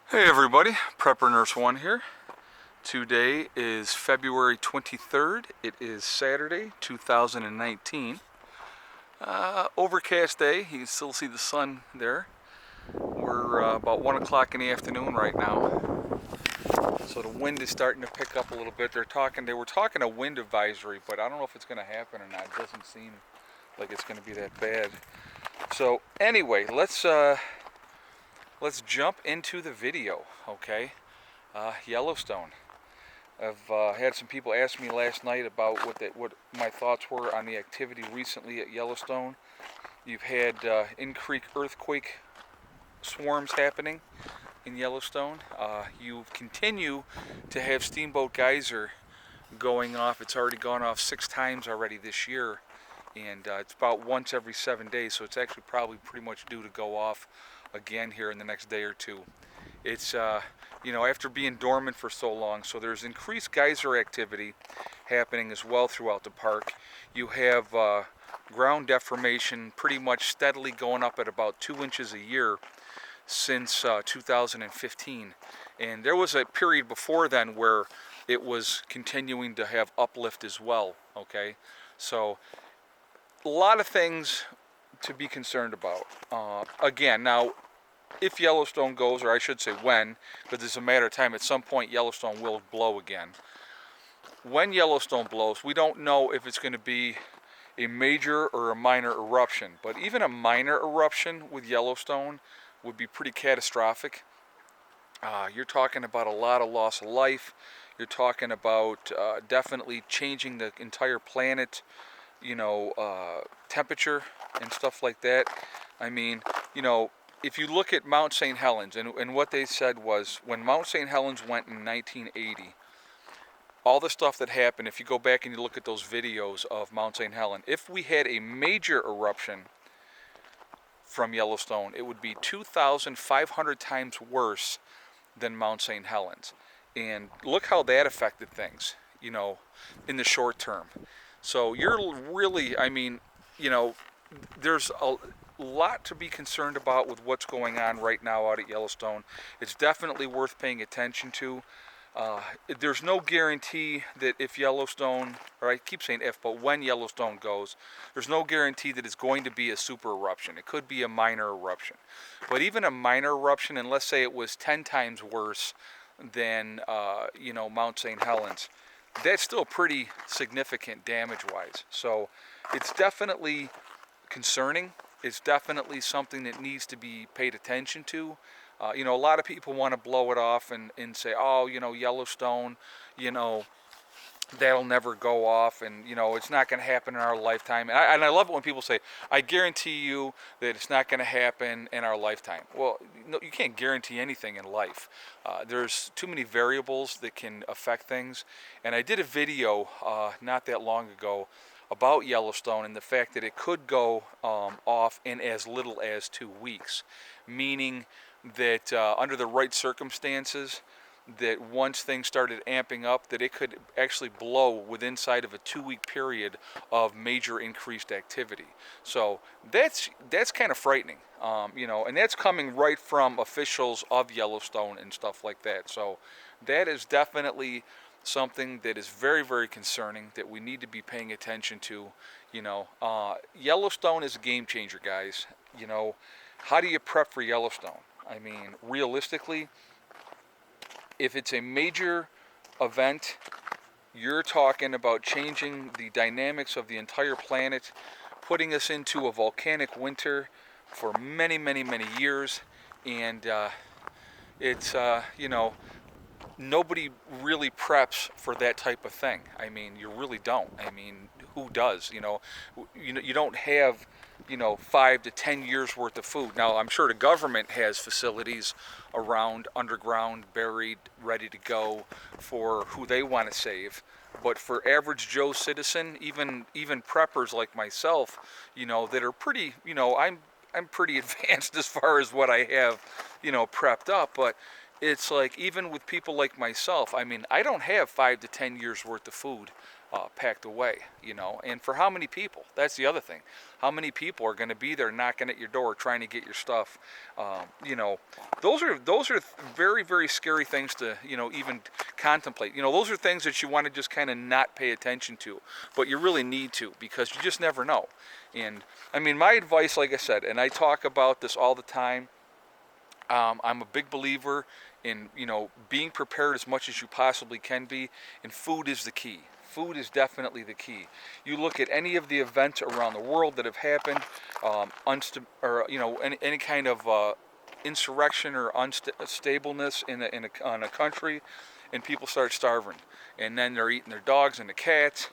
Hey everybody, Prepper Nurse 1 here. Today is February 23rd. It is Saturday, 2019. Overcast day. You can still see the sun there. We're about 1 o'clock in the afternoon right now. So the wind is starting to pick up a little bit. They were talking a wind advisory, but I don't know if it's going to happen or not. It doesn't seem like it's going to be that bad. So anyway, let's jump into the video, okay? Yellowstone. I've had some people ask me last night about what my thoughts were on the activity recently at Yellowstone. You've had in-creek earthquake swarms happening in Yellowstone. You continue to have Steamboat Geyser going off. It's already gone off 6 times already this year, and it's about once every 7 days, so it's actually probably pretty much due to go off again here in the next day or two. It's after being dormant for so long, so there's increased geyser activity happening as well throughout the park. You have ground deformation pretty much steadily going up at about 2 inches a year since 2015, and there was a period before then where it was continuing to have uplift as well. Okay, so a lot of things to be concerned about. Again, now, if Yellowstone goes, or I should say when, because it's a matter of time, at some point Yellowstone will blow again. When Yellowstone blows, we don't know if it's going to be a major or a minor eruption, but even a minor eruption with Yellowstone would be pretty catastrophic. You're talking about a lot of loss of life. You're talking about definitely changing the entire planet, temperature and stuff like that. I mean, if you look at Mount St. Helens, and what they said was, when Mount St. Helens went in 1980, all the stuff that happened, if you go back and you look at those videos of Mount St. Helens, if we had a major eruption from Yellowstone, it would be 2,500 times worse than Mount St. Helens. And look how that affected things, in the short term. So you're really, there's a lot to be concerned about with what's going on right now out at Yellowstone. It's definitely worth paying attention to. There's no guarantee that if Yellowstone, or I keep saying if, but when Yellowstone goes, there's no guarantee that it's going to be a super eruption. It could be a minor eruption. But even a minor eruption, and let's say it was 10 times worse than, Mount St. Helens, that's still pretty significant damage-wise. So it's definitely concerning. It's definitely something that needs to be paid attention to. A lot of people want to blow it off and say, oh, Yellowstone, that'll never go off, and, it's not going to happen in our lifetime. And I love it when people say, I guarantee you that it's not going to happen in our lifetime. Well, no, you can't guarantee anything in life. There's too many variables that can affect things. And I did a video not that long ago about Yellowstone and the fact that it could go off in as little as 2 weeks, meaning that under the right circumstances, that once things started amping up, that it could actually blow within inside of a 2-week period of major increased activity. So that's kind of frightening, and that's coming right from officials of Yellowstone and stuff like that. So that is definitely something that is very, very concerning that we need to be paying attention to. Yellowstone is a game changer, guys. How do you prep for Yellowstone? I mean, realistically, if it's a major event, you're talking about changing the dynamics of the entire planet, putting us into a volcanic winter for many, many, many years, and it's, nobody really preps for that type of thing. I mean, you really don't. I mean, who does? You don't have 5 to 10 years worth of food. Now, I'm sure the government has facilities around, underground, buried, ready to go for who they want to save. But for average Joe citizen, even preppers like myself, that are pretty, I'm pretty advanced as far as what I have, prepped up. But it's like, even with people like myself, I mean, I don't have 5 to 10 years worth of food packed away, you know. And for how many people? That's the other thing. How many people are going to be there knocking at your door trying to get your stuff? You know, those are very, very scary things to, you know, even contemplate. You know, those are things that you want to just kind of not pay attention to, but you really need to, because you just never know. And I mean, my advice, like I said, and I talk about this all the time, I'm a big believer in, you know, being prepared as much as you possibly can be, and food is the key. Food is definitely the key. You look at any of the events around the world that have happened, you know, any kind of insurrection or unstableness on a country, and people start starving, and then they're eating their dogs and the cats,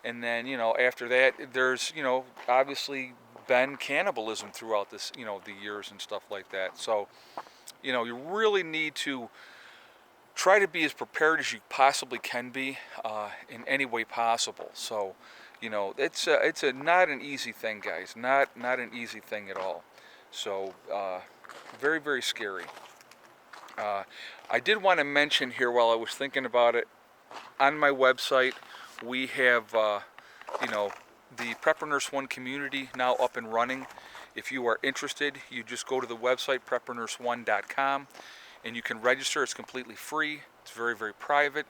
and then, you know, after that, there's, you know, obviously been cannibalism throughout this, you know, the years and stuff like that. So, you know, you really need to try to be as prepared as you possibly can be in any way possible. So, you know, it's not an easy thing, guys. Not an easy thing at all. So, very, very scary. I did want to mention here, while I was thinking about it, on my website we have, you know, the Prepper Nurse One community now up and running. If you are interested, you just go to the website preppernurse1.com and you can register. It's completely free. It's very, very private.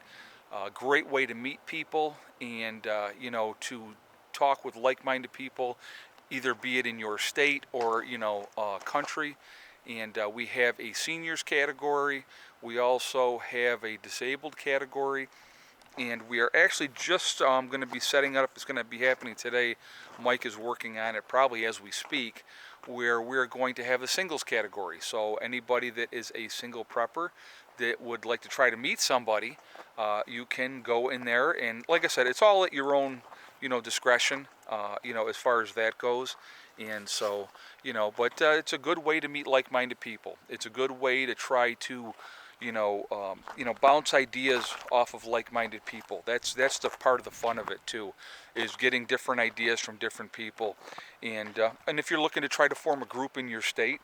Great way to meet people and, you know, to talk with like-minded people, either be it in your state or, you know, country. And we have a seniors category. We also have a disabled category. And we are actually just going to be setting up, it's going to be happening today. Mike is working on it probably as we speak, where we're going to have a singles category. So anybody that is a single prepper that would like to try to meet somebody, you can go in there. And like I said, it's all at your own, you know, discretion, you know, as far as that goes. And so, you know, but it's a good way to meet like-minded people. It's a good way to try to, you know, bounce ideas off of like-minded people. That's the part of the fun of it too, is getting different ideas from different people. And if you're looking to try to form a group in your state,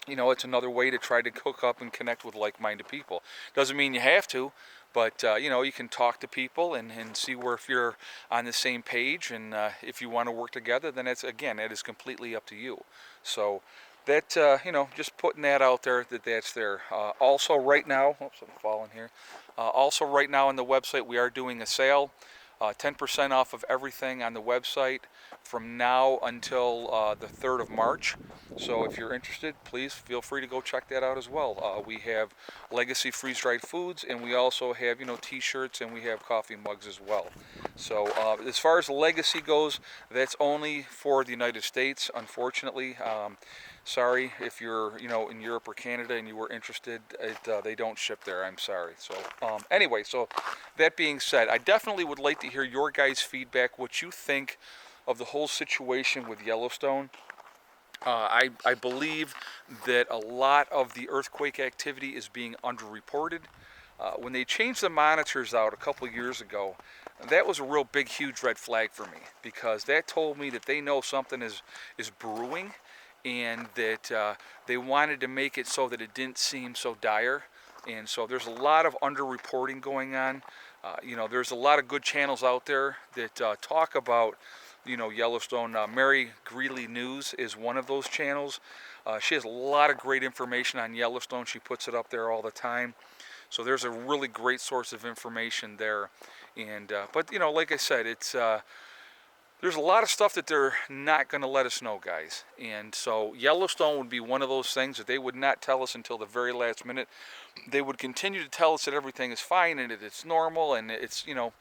you know, it's another way to try to hook up and connect with like-minded people. Doesn't mean you have to, but you know, you can talk to people and see where, if you're on the same page, and if you want to work together, then it's, again, it is completely up to you. So that, you know, just putting that out there, that's there. Also right now, oops, I'm falling here. Also right now on the website, we are doing a sale, 10% off of everything on the website from now until the 3rd of March. So if you're interested, please feel free to go check that out as well. We have Legacy freeze-dried foods, and we also have, you know, t-shirts, and we have coffee mugs as well. So as far as Legacy goes, that's only for the United States, unfortunately. Sorry if you're, you know, in Europe or Canada and you were interested, they don't ship there. I'm sorry. So anyway, so that being said, I definitely would like to hear your guys' feedback, what you think of the whole situation with Yellowstone. I believe that a lot of the earthquake activity is being underreported. When they changed the monitors out a couple years ago, that was a real big, huge red flag for me, because that told me that they know something is brewing, and that they wanted to make it so that it didn't seem so dire. And so there's a lot of underreporting going on. You know, there's a lot of good channels out there that talk about, you know, Yellowstone. Mary Greeley News is one of those channels. She has a lot of great information on Yellowstone. She puts it up there all the time. So there's a really great source of information there. And but, you know, like I said, it's there's a lot of stuff that they're not going to let us know, guys. And so Yellowstone would be one of those things that they would not tell us until the very last minute. They would continue to tell us that everything is fine and that it's normal, and it's, you know,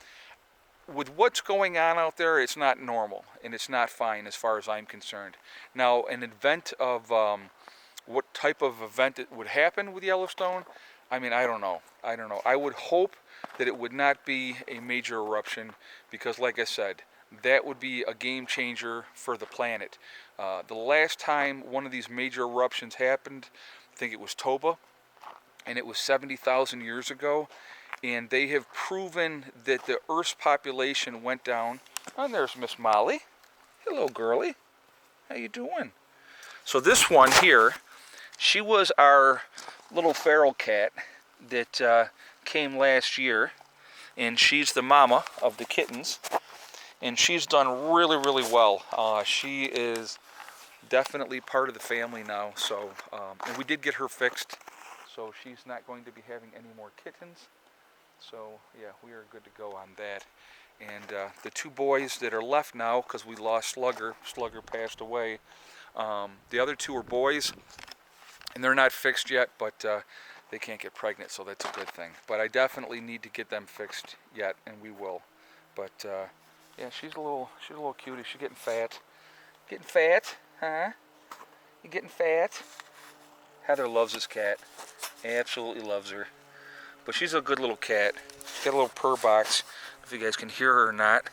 with what's going on out there, it's not normal and it's not fine as far as I'm concerned. Now, an event of what type of event it would happen with Yellowstone, I mean, I don't know. I would hope that it would not be a major eruption, because like I said, that would be a game changer for the planet. The last time one of these major eruptions happened, I think it was Toba, and it was 70,000 years ago. And they have proven that the Earth's population went down. And there's Miss Molly. Hello, girlie. How you doing? So this one here, she was our little feral cat that came last year. and she's the mama of the kittens, and she's done really, really well. She is definitely part of the family now, so, and we did get her fixed, so she's not going to be having any more kittens. So yeah, we are good to go on that. And the two boys that are left now, because we lost Slugger passed away, the other two are boys, and they're not fixed yet, but they can't get pregnant, so that's a good thing. But I definitely need to get them fixed yet, and we will. But yeah, she's a little cutie. She's getting fat. Getting fat, huh? You getting fat? Heather loves this cat. Absolutely loves her. But she's a good little cat. She's got a little purr box. If you guys can hear her or not.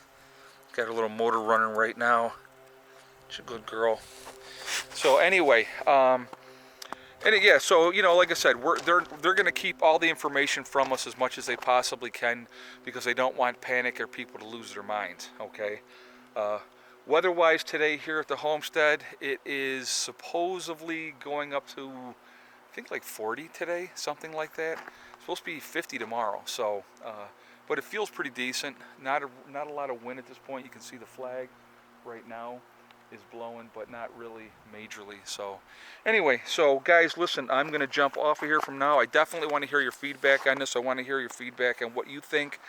Got her little motor running right now. She's a good girl. So anyway, yeah, so you know, like I said, they're going to keep all the information from us as much as they possibly can, because they don't want panic or people to lose their minds. Okay. Weather-wise today here at the homestead, it is supposedly going up to, I think, like 40 today, something like that. It's supposed to be 50 tomorrow. So, but it feels pretty decent. Not a lot of wind at this point. You can see the flag right now is blowing, but not really majorly. So anyway, so guys, listen, I'm going to jump off of here from now. I definitely want to hear your feedback on this. I want to hear your feedback on what you think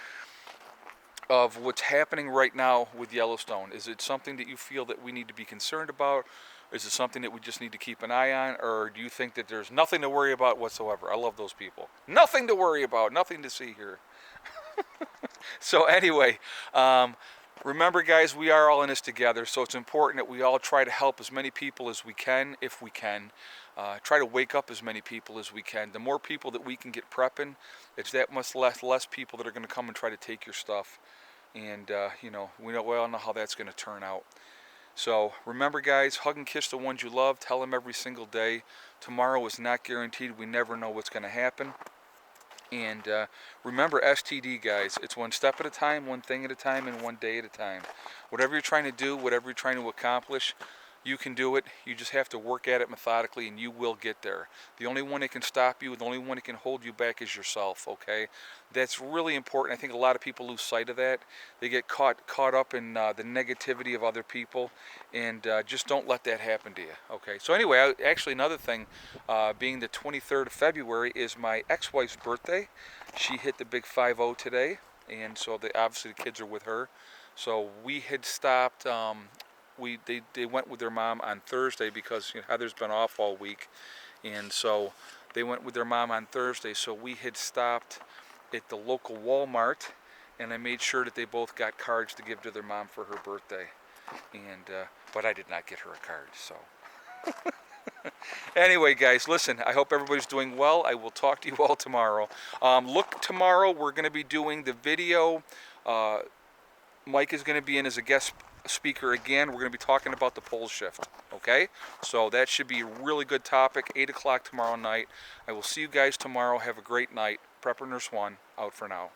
of what's happening right now with Yellowstone. Is it something that you feel that we need to be concerned about? Is it something that we just need to keep an eye on? Or do you think that there's nothing to worry about whatsoever? I love those people. Nothing to worry about, nothing to see here. So anyway, remember guys, we are all in this together, so it's important that we all try to help as many people as we can, if we can. Try to wake up as many people as we can. The more people that we can get prepping, it's that much less people that are going to come and try to take your stuff. And you know, we all know how that's going to turn out. So remember guys, hug and kiss the ones you love. Tell them every single day. Tomorrow is not guaranteed. We never know what's going to happen. And remember STD guys, it's one step at a time, one thing at a time, and one day at a time. Whatever you're trying to do, whatever you're trying to accomplish, you can do it. You just have to work at it methodically, and you will get there. The only one that can stop you, the only one that can hold you back is yourself, okay? That's really important. I think a lot of people lose sight of that. They get caught up in the negativity of other people, and just don't let that happen to you, okay? So anyway, actually another thing, being the 23rd of February is my ex-wife's birthday. She hit the big 5-0 today, and so obviously the kids are with her. So we had stopped, they went with their mom on Thursday because Heather's been off all week, and so they went with their mom on Thursday. So we had stopped at the local Walmart, and I made sure that they both got cards to give to their mom for her birthday. And but I did not get her a card. So anyway, guys, listen. I hope everybody's doing well. I will talk to you all tomorrow. Look, tomorrow we're going to be doing the video. Mike is going to be in as a guest speaker again. We're going to be talking about the pole shift, okay? So that should be a really good topic. 8 o'clock tomorrow night. I will see you guys tomorrow. Have a great night. Prepper Nurse 1 out for now.